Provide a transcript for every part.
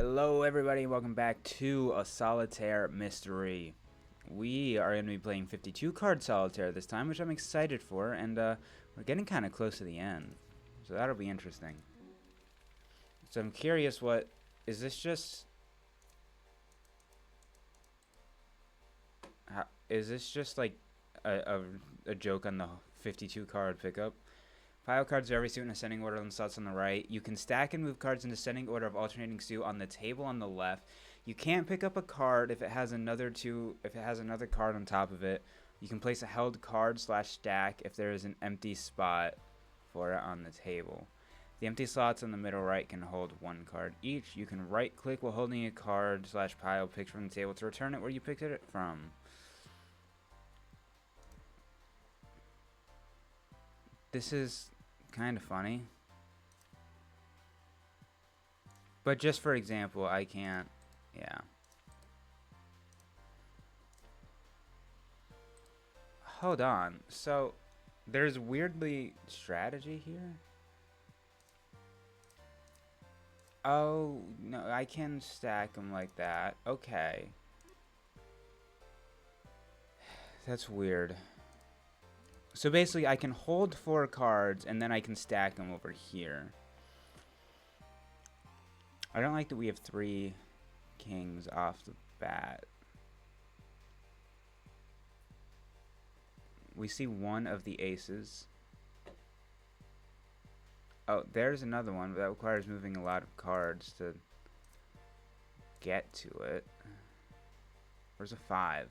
Hello everybody, welcome back to a Solitaire mystery. We are going to be playing 52 card Solitaire this time, which I'm excited for, and we're getting kind of close to the end. So that'll be interesting. So I'm curious, is this just... is this just like a joke on the 52 card pickup? Pile cards of every suit in ascending order on the slots on the right. You can stack and move cards in descending order of alternating suit on the table on the left. You can't pick up a card if it has another card on top of it. You can place a held card / stack if there is an empty spot for it on the table. The empty slots on the middle right can hold one card each. You can right click while holding a card / pile picked from the table to return it where you picked it from. This is kind of funny. But just for example, I can't, yeah. Hold on, so there's weirdly strategy here? Oh, no, I can stack them like that. Okay. That's weird. So basically, I can hold 4 cards, and then I can stack them over here. I don't like that we have 3 kings off the bat. We see one of the aces. Oh, there's another one, but that requires moving a lot of cards to get to it. Where's a 5?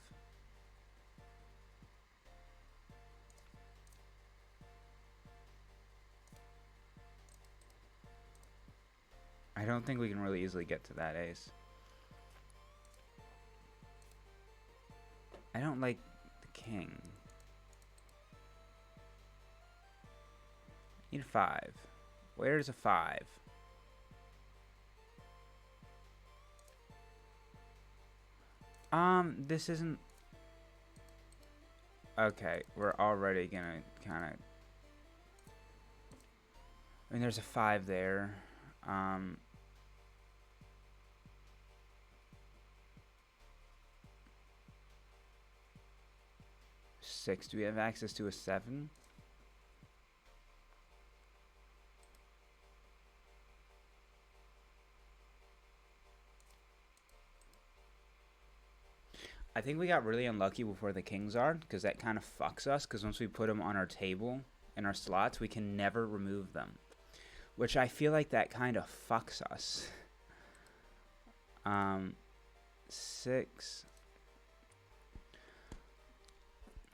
I don't think we can really easily get to that ace. I don't like the king. Need a 5. Where's a 5? This isn't... Okay, we're already gonna kind of... I mean, there's a 5 there. 6. Do we have access to a 7? I think we got really unlucky before the kings are, because that kind of fucks us, because once we put them on our table in our slots, we can never remove them. Which I feel like that kind of fucks us. 6.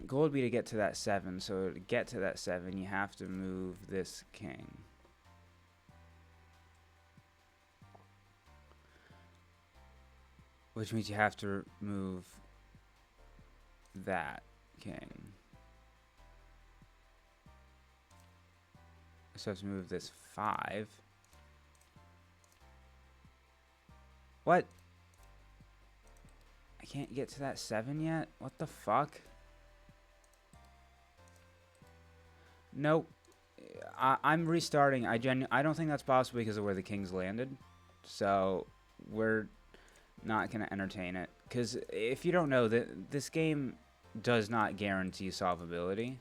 Goal would be to get to that 7, so to get to that 7, you have to move this king. Which means you have to move that king. So I have to move this 5. What? I can't get to that 7 yet? What the fuck? Nope. I'm restarting. I don't think that's possible because of where the kings landed. So we're not going to entertain it. Because if you don't know, this game does not guarantee solvability.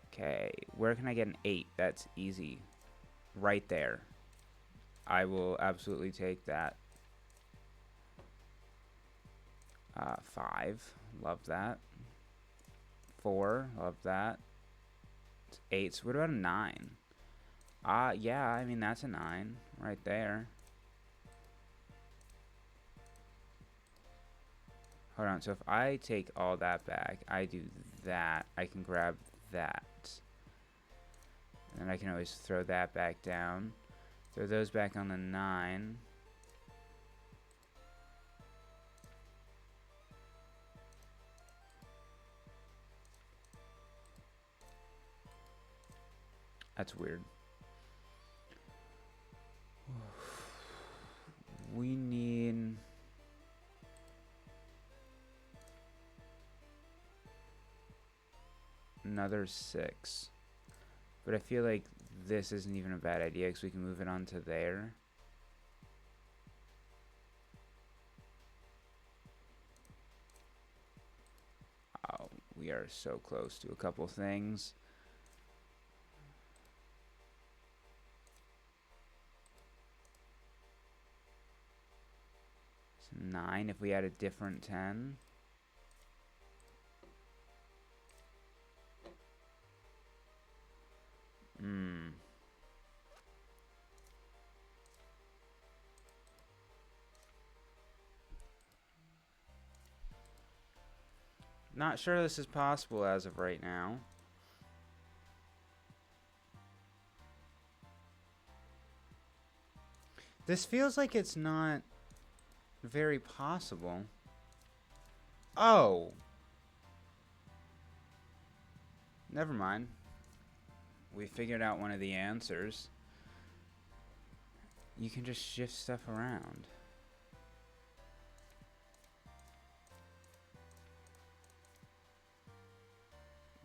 Okay, where can I get an 8? That's easy. Right there. I will absolutely take that. 5. Love that. 4. Love that. 8. So what about a 9? Yeah, I mean, that's a 9 right there. Hold on, so if I take all that back, I do that, I can grab that. And then I can always throw that back down. Throw those back on the 9. That's weird. We need... another 6. But I feel like this isn't even a bad idea because we can move it onto there. Oh, we are so close to a couple things. So 9 if we had a different 10. Not sure this is possible as of right now. This feels like it's not very possible. Oh! Never mind. We figured out one of the answers. You can just shift stuff around.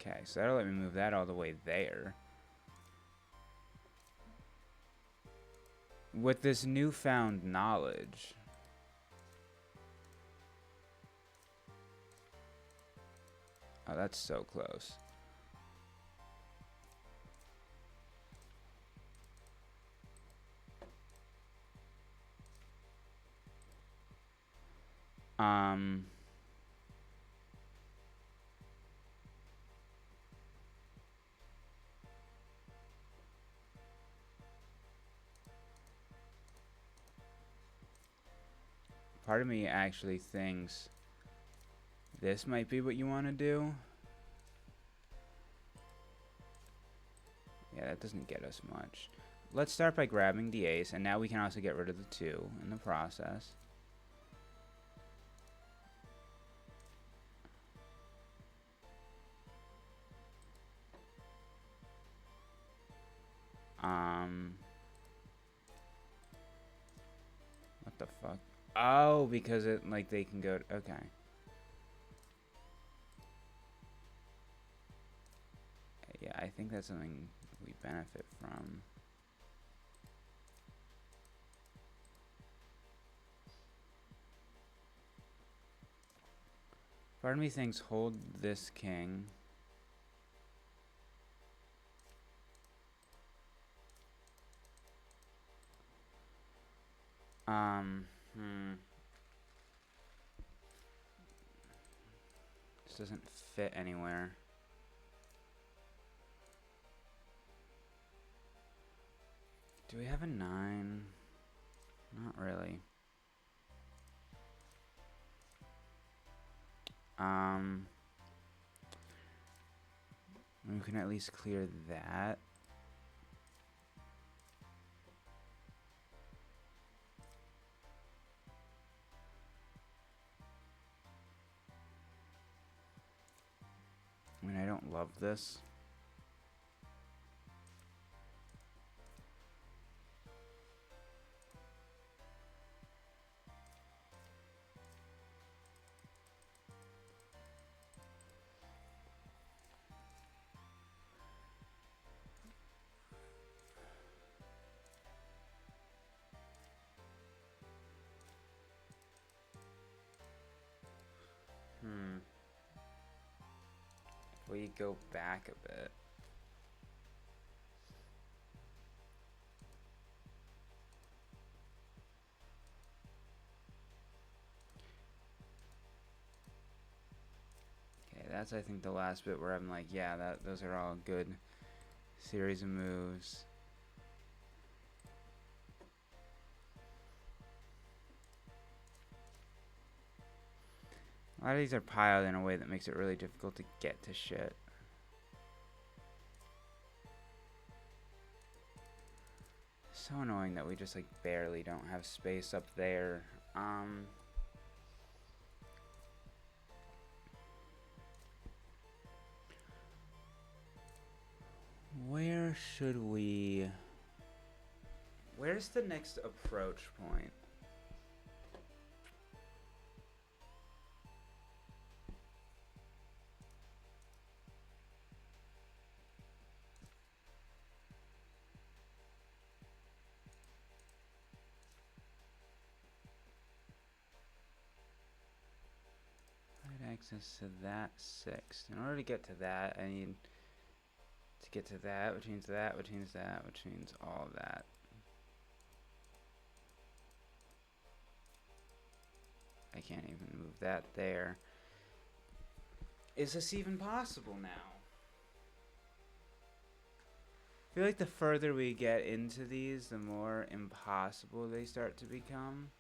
Okay, so that'll let me move that all the way there. With this newfound knowledge. Oh, that's so close. Part of me actually thinks this might be what you want to do. Yeah, that doesn't get us much. Let's start by grabbing the ace, and now we can also get rid of the 2 in the process. What the fuck? Oh, because it, like, they can go, okay. Yeah, I think that's something we benefit from. Part of me thinks hold this king. This doesn't fit anywhere. Do we have a 9? Not really. We can at least clear that. I mean, I don't love this. We go back a bit. Okay, that's I think the last bit where I'm like, yeah, those are all good series of moves. A lot of these are piled in a way that makes it really difficult to get to shit. So annoying that we just like barely don't have space up there. Where should we... Where's the next approach point? access to that 6. In order to get to that, I need to get to that, which means that, which means that, which means all of that. I can't even move that there. Is this even possible now? I feel like the further we get into these, the more impossible they start to become.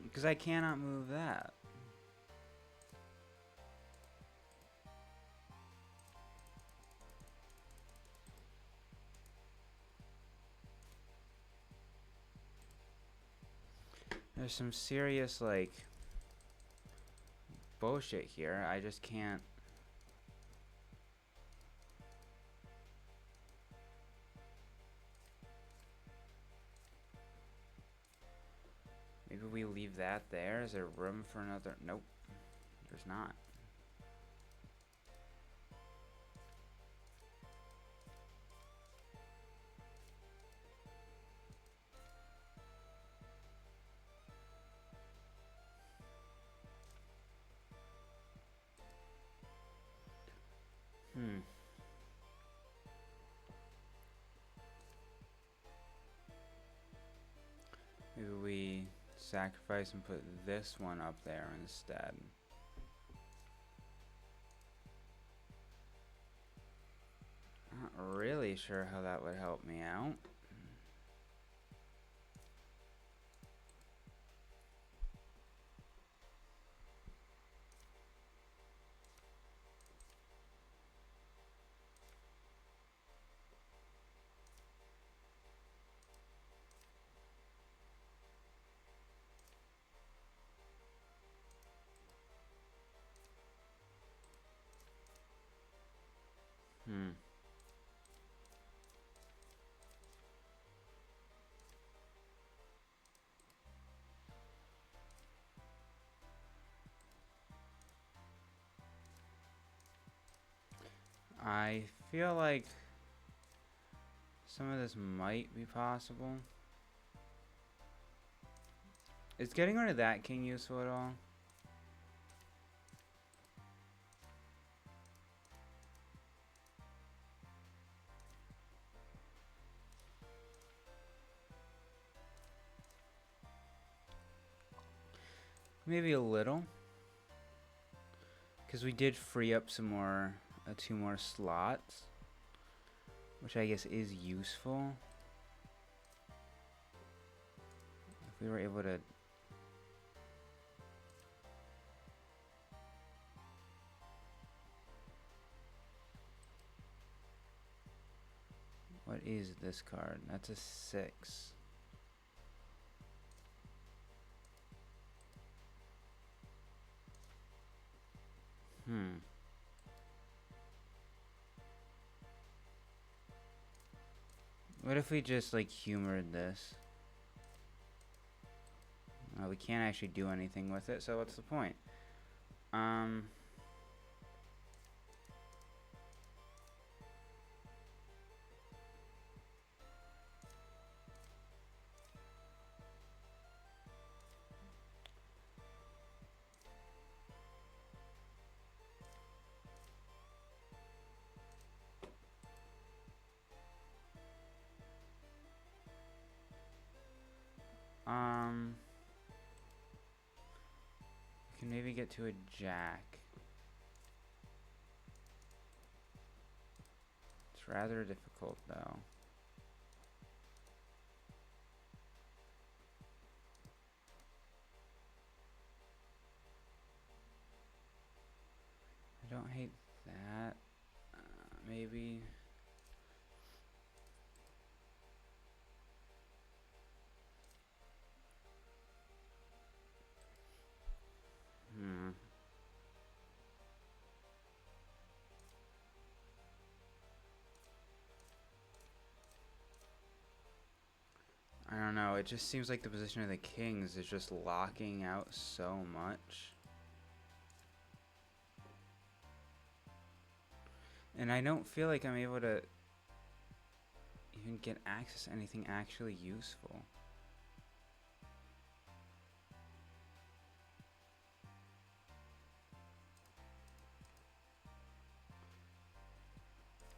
Because I cannot move that. There's some serious, like, bullshit here. I just can't. Maybe we leave that there. Is there room for another? Nope. There's not. Maybe we sacrifice and put this one up there instead. Not really sure how that would help me out. I feel like some of this might be possible. Is getting rid of that king useful at all? Maybe a little. Because we did free up some more, 2 more slots. Which I guess is useful. If we were able to... What is this card? That's a 6. What if we just, like, humored this? We can't actually do anything with it, so what's the point? We can maybe get to a jack. It's rather difficult, though. I don't hate that. maybe. I don't know. It just seems like the position of the kings is just locking out so much. And I don't feel like I'm able to even get access to anything actually useful.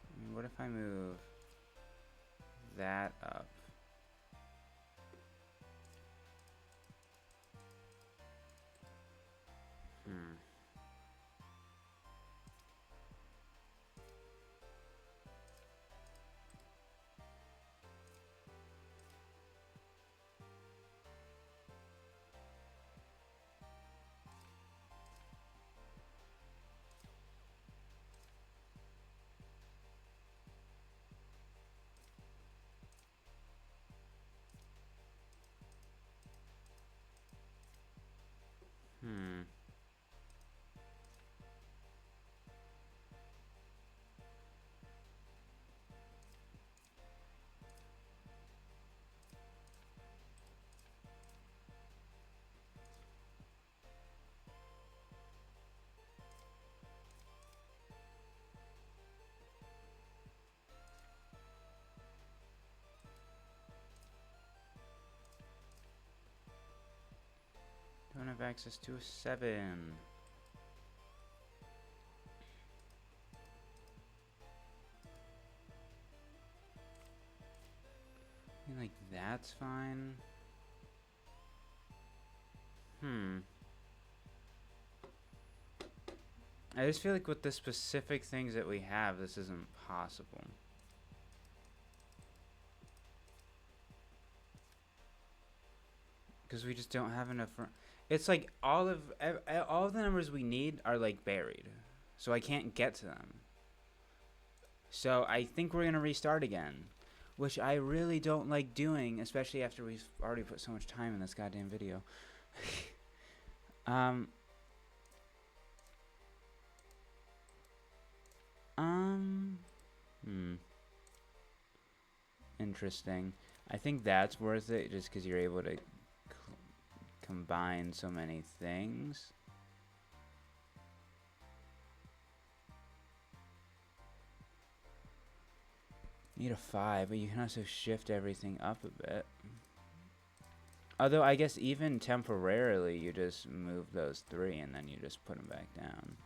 I mean, what if I move that up? Hmm. Hmm. Don't have access to a 7. I mean, like, that's fine. I just feel like with the specific things that we have, this isn't possible. Because we just don't have enough. It's like all of the numbers we need are like buried, so I can't get to them. So I think we're gonna restart again, which I really don't like doing, especially after we've already put so much time in this goddamn video. um. Interesting. I think that's worth it just because you're able to combine so many things. Need a 5, but you can also shift everything up a bit. Although I guess even temporarily you just move those 3 and then you just put them back down.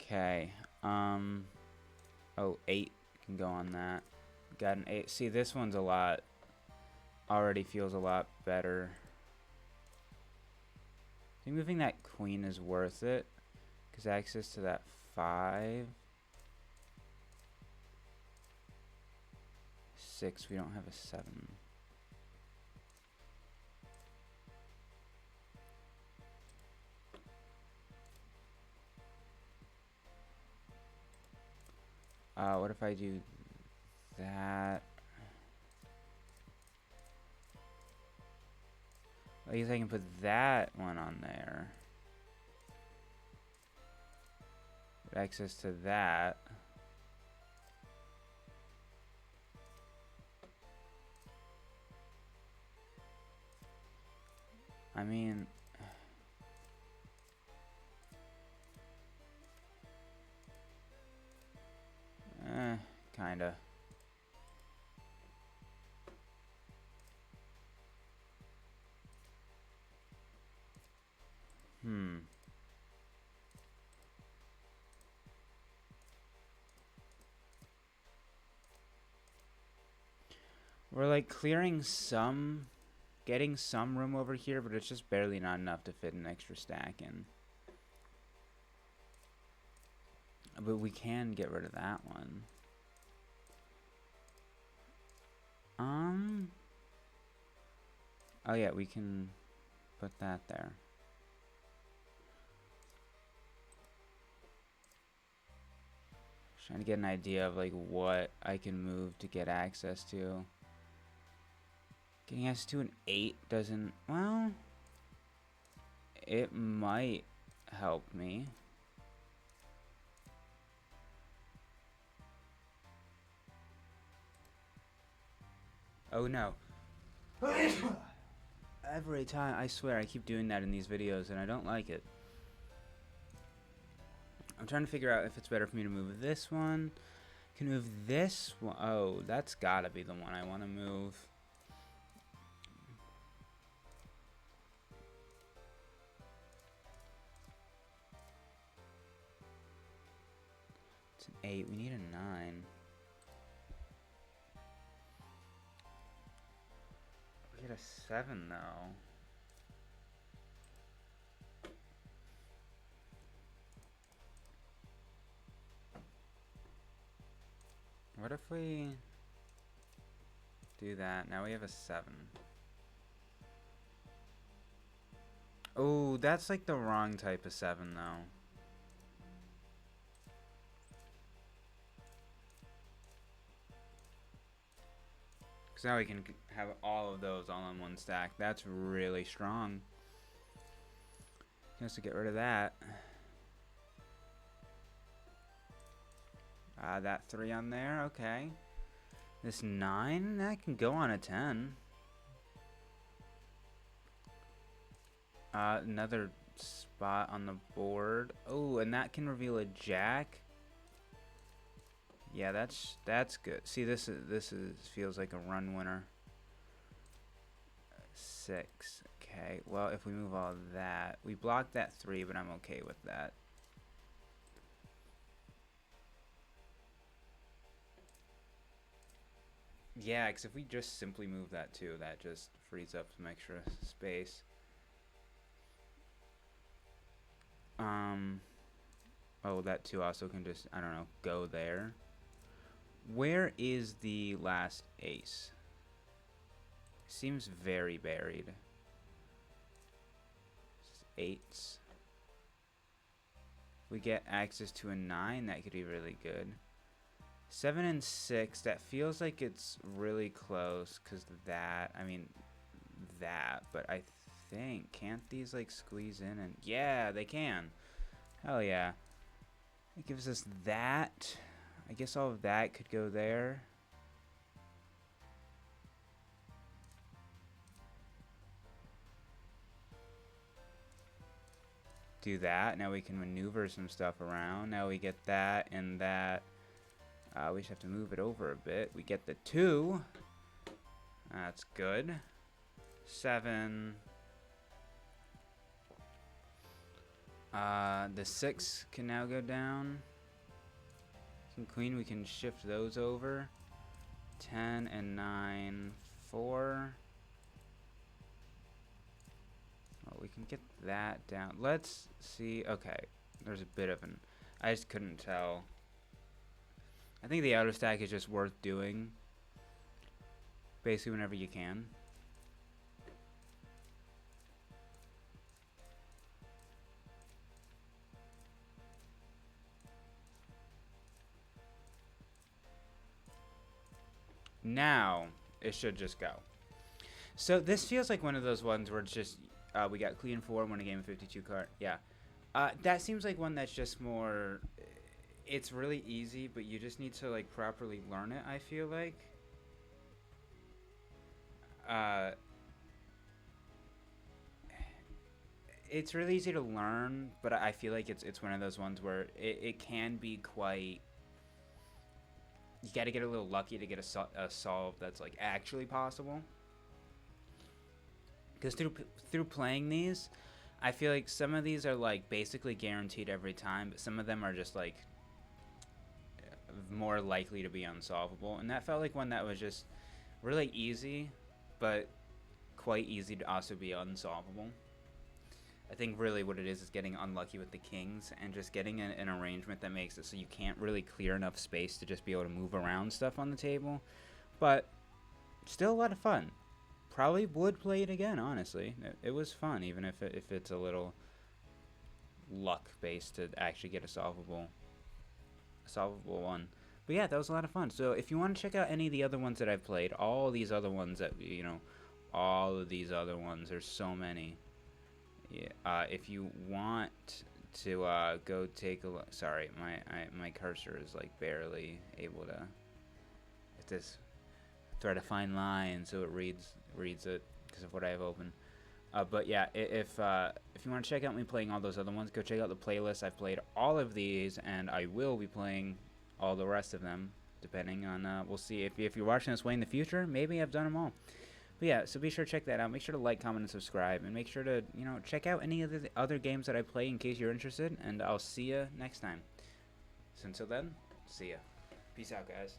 Okay. Oh, 8 can go on that. Got an 8. See, this one's a lot. Already feels a lot better. I think moving that queen is worth it. Because access to that 5. 6, we don't have a 7. What if I do that? I guess I can put that one on there. Access to that. I mean, kinda. We're like clearing some, getting some room over here, but it's just barely not enough to fit an extra stack in. But we can get rid of that one. Oh yeah, we can put that there. Trying to get an idea of like what I can move to get access to. Getting access to an 8 doesn't, well, it might help me. Oh no. Every time, I swear, I keep doing that in these videos and I don't like it. I'm trying to figure out if it's better for me to move this one. Can move this one. Oh, that's gotta be the one I want to move. It's an 8. We need a 9. We get a 7 though. What if we do that? Now we have a 7. Oh, that's like the wrong type of 7 though. Because now we can have all of those all on one stack. That's really strong. Just to get rid of that. That 3 on there, okay. This 9, that can go on a 10. Another spot on the board. Oh, and that can reveal a jack. Yeah, that's good. See, this feels like a run winner. 6. Okay. Well, if we move all of that, we blocked that 3, but I'm okay with that. Yeah, because if we just simply move that 2, that just frees up some extra space. Oh, that 2 also can just, I don't know, go there. Where is the last ace? Seems very buried. 8s. We get access to a 9, that could be really good. 7 and 6, that feels like it's really close, because that, I mean, that, but I think, can't these, like, squeeze in and, yeah, they can. Hell yeah. It gives us that. I guess all of that could go there. Do that. Now we can maneuver some stuff around. Now we get that and that. We just have to move it over a bit. We get the 2. That's good. 7. The 6 can now go down. King, queen, we can shift those over. 10 and 9, 4. Well, we can get that down. Let's see. Okay, there's a bit of an... I just couldn't tell. I think the outer stack is just worth doing. Basically whenever you can. Now, it should just go. So this feels like one of those ones where it's just, we got queen 4 and won a game of 52 card. Yeah. That seems like one that's just more... It's really easy, but you just need to like properly learn it, I feel like. It's really easy to learn, but I feel like it's one of those ones where it can be quite... You gotta get a little lucky to get a solve that's like actually possible. Because through playing these, I feel like some of these are like basically guaranteed every time, but some of them are just like more likely to be unsolvable, and that felt like one that was just really easy, but quite easy to also be unsolvable. I think really what it is getting unlucky with the kings and just getting an arrangement that makes it so you can't really clear enough space to just be able to move around stuff on the table. But still a lot of fun. Probably would play it again, honestly. It was fun, even if it's a little luck based to actually get a solvable one. But yeah, that was a lot of fun. So if you want to check out any of the other ones that I've played, all these other ones that, all of these other ones, there's so many. Yeah, if you want to go take a look. Sorry, my cursor is like barely able to. It's this thread a fine line so it reads it because of what I have open. But yeah, if you want to check out me playing all those other ones, go check out the playlist. I've played all of these, and I will be playing all the rest of them, depending on. We'll see if you're watching this way in the future. Maybe I've done them all. But yeah, so be sure to check that out. Make sure to like, comment, and subscribe, and make sure to check out any of the other games that I play in case you're interested. And I'll see you next time. So until then, see ya. Peace out, guys.